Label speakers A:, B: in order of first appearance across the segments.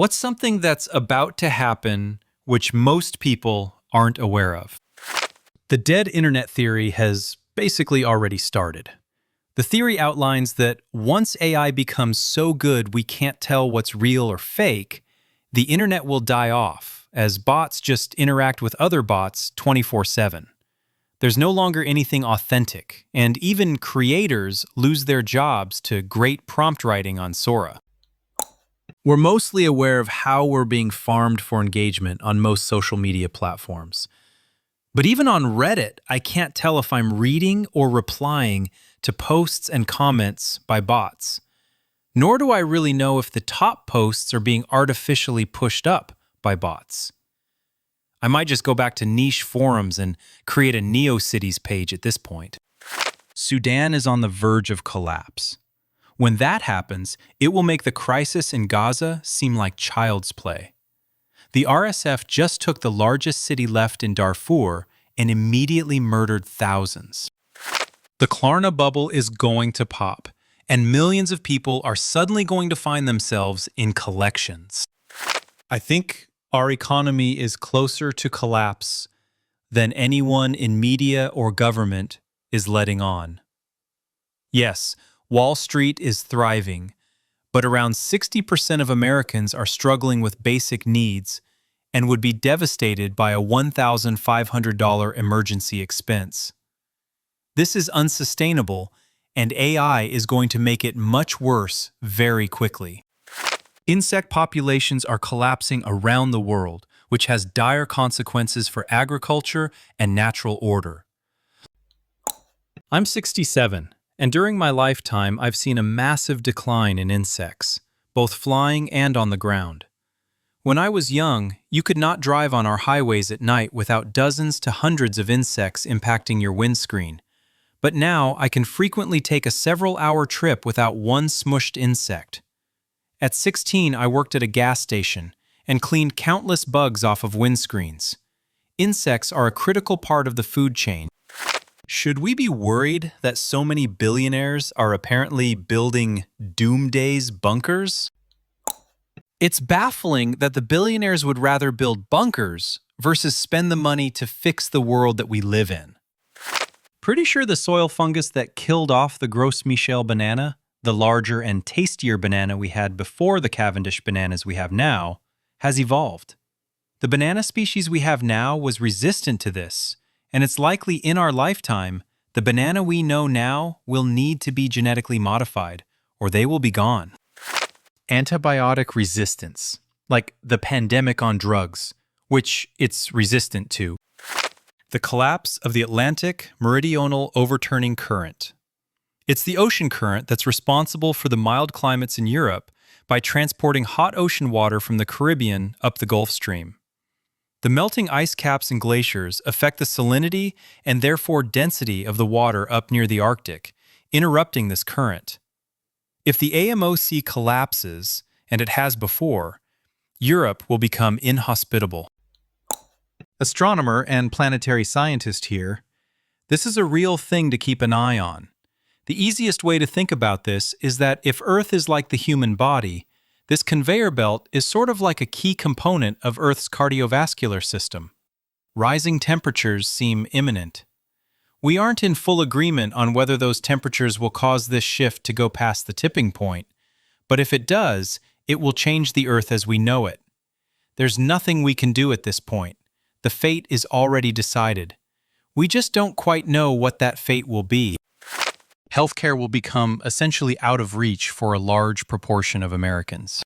A: What's something that's about to happen which most people aren't aware of? The dead internet theory has basically already started. The theory outlines that once AI becomes so good we can't tell what's real or fake, the internet will die off as bots just interact with other bots 24/7. There's no longer anything authentic, and even creators lose their jobs to great prompt writing on Sora. We're mostly aware of how we're being farmed for engagement on most social media platforms. But even on Reddit, I can't tell if I'm reading or replying to posts and comments by bots. Nor do I really know if the top posts are being artificially pushed up by bots. I might just go back to niche forums and create a NeoCities page at this point. Sudan is on the verge of collapse. When that happens, it will make the crisis in Gaza seem like child's play. The RSF just took the largest city left in Darfur and immediately murdered thousands. The Klarna bubble is going to pop, and millions of people are suddenly going to find themselves in collections. I think our economy is closer to collapse than anyone in media or government is letting on. Yes, Wall Street is thriving, but around 60% of Americans are struggling with basic needs and would be devastated by a $1,500 emergency expense. This is unsustainable, and AI is going to make it much worse very quickly. Insect populations are collapsing around the world, which has dire consequences for agriculture and natural order. I'm 67. And during my lifetime, I've seen a massive decline in insects, both flying and on the ground. When I was young, you could not drive on our highways at night without dozens to hundreds of insects impacting your windscreen. But now I can frequently take a several-hour trip without one smushed insect. At 16, I worked at a gas station and cleaned countless bugs off of windscreens. Insects are a critical part of the food chain. Should we be worried that so many billionaires are apparently building doomsday bunkers? It's baffling that the billionaires would rather build bunkers versus spend the money to fix the world that we live in. Pretty sure the soil fungus that killed off the Gros Michel banana, the larger and tastier banana we had before the Cavendish bananas we have now, has evolved. The banana species we have now was resistant to this, and it's likely in our lifetime, the banana we know now will need to be genetically modified, or they will be gone. Antibiotic resistance, like the pandemic on drugs, which it's resistant to. The collapse of the Atlantic Meridional Overturning Current. It's the ocean current that's responsible for the mild climates in Europe by transporting hot ocean water from the Caribbean up the Gulf Stream. The melting ice caps and glaciers affect the salinity and therefore density of the water up near the Arctic, interrupting this current. If the AMOC collapses, and it has before, Europe will become inhospitable. Astronomer and planetary scientist here, this is a real thing to keep an eye on. The easiest way to think about this is that if Earth is like the human body, this conveyor belt is sort of like a key component of Earth's cardiovascular system. Rising temperatures seem imminent. We aren't in full agreement on whether those temperatures will cause this shift to go past the tipping point, but if it does, it will change the Earth as we know it. There's nothing we can do at this point. The fate is already decided. We just don't quite know what that fate will be. Healthcare will become essentially out of reach for a large proportion of Americans.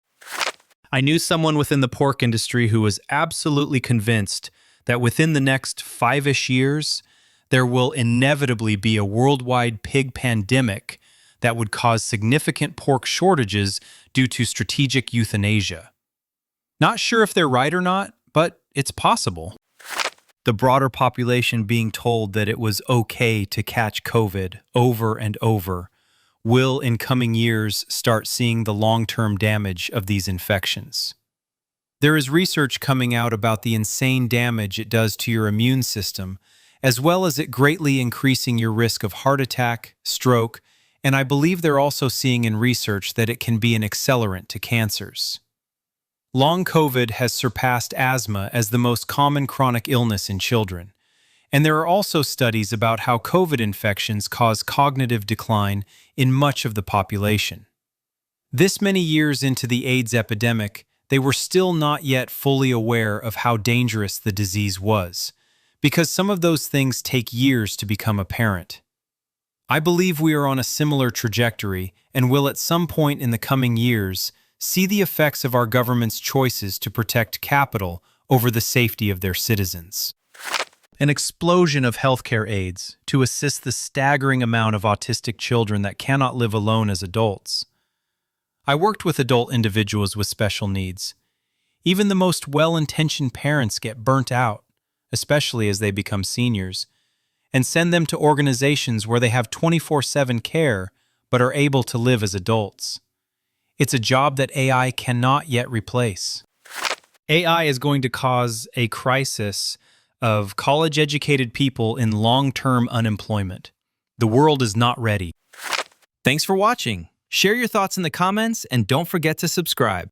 A: I knew someone within the pork industry who was absolutely convinced that within the next 5-ish years, there will inevitably be a worldwide pig pandemic that would cause significant pork shortages due to strategic euthanasia. Not sure if they're right or not, but it's possible. The broader population being told that it was okay to catch COVID over and over will in coming years start seeing the long-term damage of these infections. There is research coming out about the insane damage it does to your immune system, as well as it greatly increasing your risk of heart attack, stroke, and I believe they're also seeing in research that it can be an accelerant to cancers. Long COVID has surpassed asthma as the most common chronic illness in children. And there are also studies about how COVID infections cause cognitive decline in much of the population. This many years into the AIDS epidemic, they were still not yet fully aware of how dangerous the disease was, because some of those things take years to become apparent. I believe we are on a similar trajectory and will at some point in the coming years see the effects of our government's choices to protect capital over the safety of their citizens. An explosion of healthcare aids to assist the staggering amount of autistic children that cannot live alone as adults. I worked with adult individuals with special needs. Even the most well-intentioned parents get burnt out, especially as they become seniors, and send them to organizations where they have 24/7 care but are able to live as adults. It's a job that AI cannot yet replace. AI is going to cause a crisis of college-educated people in long-term unemployment. The world is not ready.
B: Thanks for watching. Share your thoughts in the comments and don't forget to subscribe.